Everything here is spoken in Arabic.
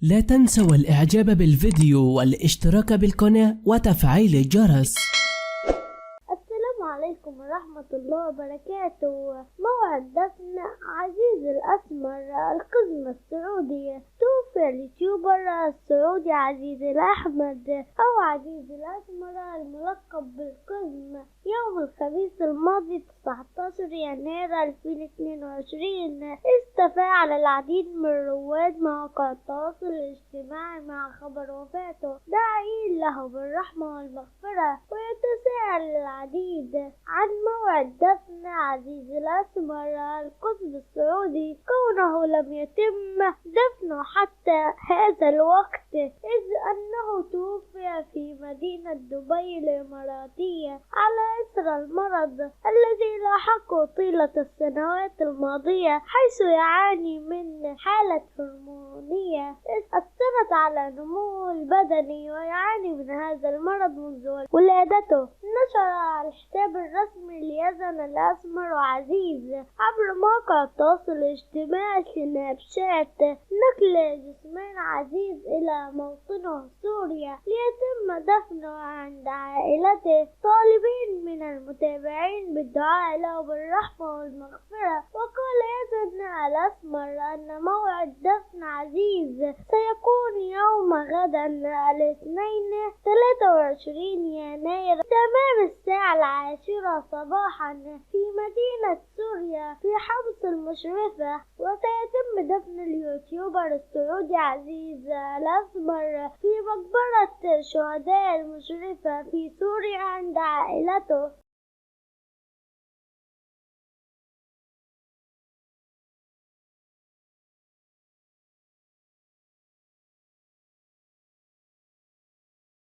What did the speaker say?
لا تنسوا الإعجاب بالفيديو والاشتراك بالقناة وتفعيل الجرس. السلام عليكم ورحمة الله وبركاته. موعد دفن عزيز الأسمر القزم السعودي. توفي اليوتيوبر السعودي عزيز الأحمد أو عزيز الأسمر الملقب بالقزم يوم الخميس الماضي 19 يناير 2022. استفاع العديد من رواد مواقع التواصل الاجتماعي مع خبر وفاته داعين له بالرحمة والمغفرة، ويتساءل العديد عن موعد دفن عزيز الأسمر القطب السعودي كونه لم يتم دفنه حتى هذا الوقت، إذ أنه توفي في مدينة دبي الإماراتية على إثر المرض الذي لاحقه طيلة السنوات الماضية، حيث يعاني من حالة هرمونية أثرت على نموه البدني، ويعاني من هذا المرض منذ ولادته. نشر على الحساب الرسمي ليزن الأسمر وعزيز عبر موقع التواصل الاجتماعي سناب شات نقل جسمان عزيز إلى موطنه سوريا ليتم دفنه عند عائلته، طالبين من المتابعين بالدعاء له بالرحمة والمغفرة. وقال يزن الأسمر أن موعد دفن عزيز سيكون يوم غدا الاثنين 23 يناير تمام الساعة 10 صباحا في مدينة سوريا في حمص المشرفة. وسيتم دفن اليوتيوبر السعودي عزيز الأسمر في مقبرة شهداء المشرفة في سوريا عند عائلته.